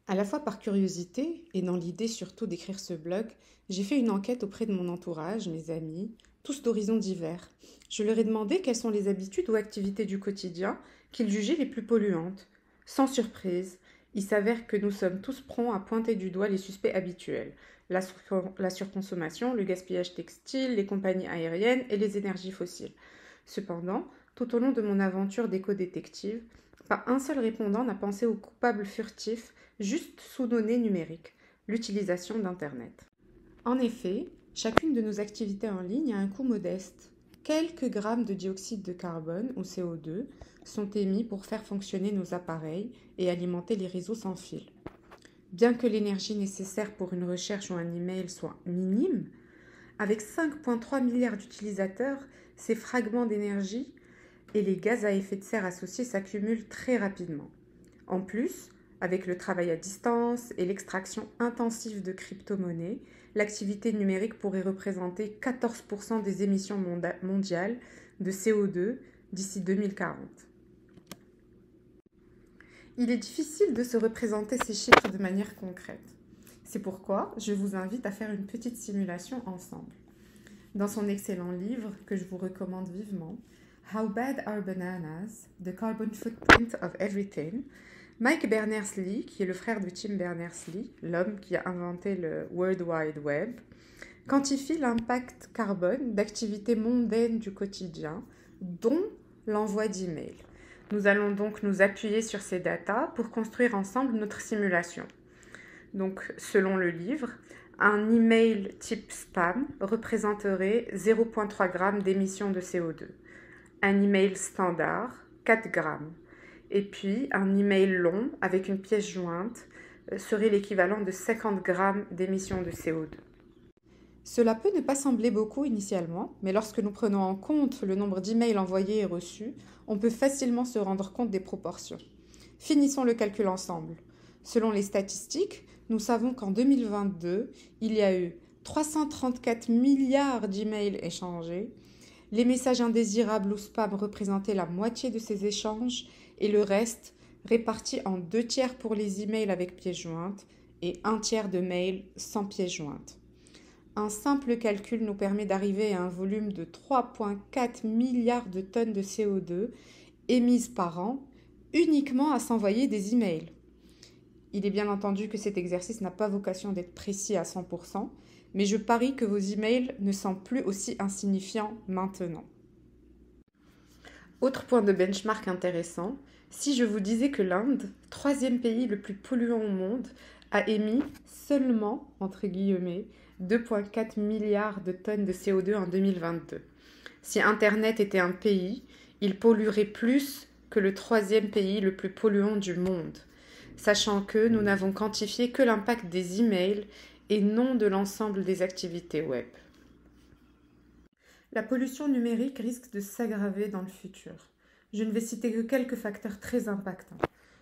À la fois par curiosité et dans l'idée surtout d'écrire ce blog, j'ai fait une enquête auprès de mon entourage, mes amis, tous d'horizons divers. Je leur ai demandé quelles sont les habitudes ou activités du quotidien qu'ils jugeaient les plus polluantes. Sans surprise, il s'avère que nous sommes tous prompts à pointer du doigt les suspects habituels. La surconsommation, le gaspillage textile, les compagnies aériennes et les énergies fossiles. Cependant, tout au long de mon aventure d'éco-détective, pas un seul répondant n'a pensé au coupable furtif juste sous nos nez numériques, l'utilisation d'Internet. En effet, chacune de nos activités en ligne a un coût modeste. Quelques grammes de dioxyde de carbone, ou CO2, sont émis pour faire fonctionner nos appareils et alimenter les réseaux sans fil. Bien que l'énergie nécessaire pour une recherche ou un email soit minime, avec 5,3 milliards d'utilisateurs, ces fragments d'énergie et les gaz à effet de serre associés s'accumulent très rapidement. En plus, avec le travail à distance et l'extraction intensive de crypto-monnaies, l'activité numérique pourrait représenter 14% des émissions mondiales de CO2 d'ici 2040. Il est difficile de se représenter ces chiffres de manière concrète. C'est pourquoi je vous invite à faire une petite simulation ensemble. Dans son excellent livre, que je vous recommande vivement, How Bad Are Bananas? The Carbon Footprint of Everything, Mike Berners-Lee, qui est le frère de Tim Berners-Lee, l'homme qui a inventé le World Wide Web, quantifie l'impact carbone d'activités mondaines du quotidien, dont l'envoi d'emails. Nous allons donc nous appuyer sur ces datas pour construire ensemble notre simulation. Donc, selon le livre, un email type spam représenterait 0,3 g d'émissions de CO2. Un email standard, 4 g. Et puis, un email long avec une pièce jointe serait l'équivalent de 50 g d'émissions de CO2. Cela peut ne pas sembler beaucoup initialement, mais lorsque nous prenons en compte le nombre d'emails envoyés et reçus, on peut facilement se rendre compte des proportions. Finissons le calcul ensemble. Selon les statistiques, nous savons qu'en 2022, il y a eu 334 milliards d'emails échangés. Les messages indésirables ou spam représentaient la moitié de ces échanges et le reste réparti en 2 tiers pour les emails avec pièce jointe et 1 tiers de mails sans pièce jointe. Un simple calcul nous permet d'arriver à un volume de 3,4 milliards de tonnes de CO2 émises par an uniquement à s'envoyer des emails. Il est bien entendu que cet exercice n'a pas vocation d'être précis à 100%, mais je parie que vos emails ne sont plus aussi insignifiants maintenant. Autre point de benchmark intéressant, si je vous disais que l'Inde, 3e pays le plus polluant au monde, a émis seulement, entre guillemets, 2,4 milliards de tonnes de CO2 en 2022. Si Internet était un pays, il polluerait plus que le 3e pays le plus polluant du monde, sachant que nous n'avons quantifié que l'impact des emails et non de l'ensemble des activités web. La pollution numérique risque de s'aggraver dans le futur. Je ne vais citer que quelques facteurs très impactants.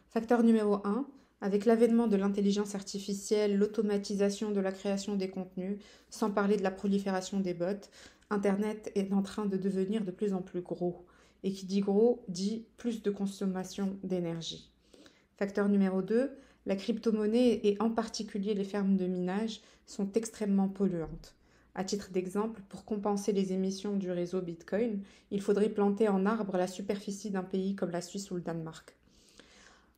Facteur numéro 1, avec l'avènement de l'intelligence artificielle, l'automatisation de la création des contenus, sans parler de la prolifération des bots, Internet est en train de devenir de plus en plus gros. Et qui dit gros, dit plus de consommation d'énergie. Facteur numéro 2, la crypto-monnaie et en particulier les fermes de minage sont extrêmement polluantes. À titre d'exemple, pour compenser les émissions du réseau Bitcoin, il faudrait planter en arbre la superficie d'un pays comme la Suisse ou le Danemark.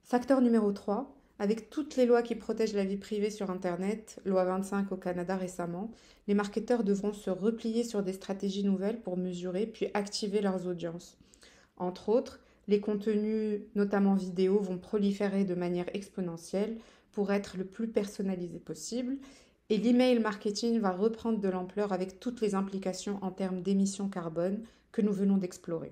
Facteur numéro 3, avec toutes les lois qui protègent la vie privée sur Internet, loi 25 au Canada récemment, les marketeurs devront se replier sur des stratégies nouvelles pour mesurer puis activer leurs audiences. Entre autres, les contenus, notamment vidéo, vont proliférer de manière exponentielle pour être le plus personnalisé possible et l'email marketing va reprendre de l'ampleur avec toutes les implications en termes d'émissions carbone que nous venons d'explorer.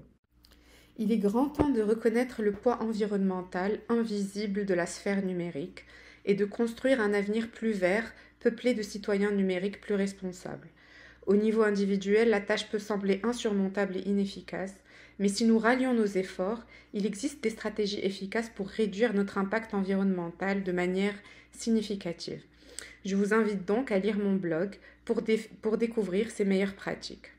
Il est grand temps de reconnaître le poids environnemental invisible de la sphère numérique et de construire un avenir plus vert, peuplé de citoyens numériques plus responsables. Au niveau individuel, la tâche peut sembler insurmontable et inefficace, mais si nous rallions nos efforts, il existe des stratégies efficaces pour réduire notre impact environnemental de manière significative. Je vous invite donc à lire mon blog pour découvrir ces meilleures pratiques.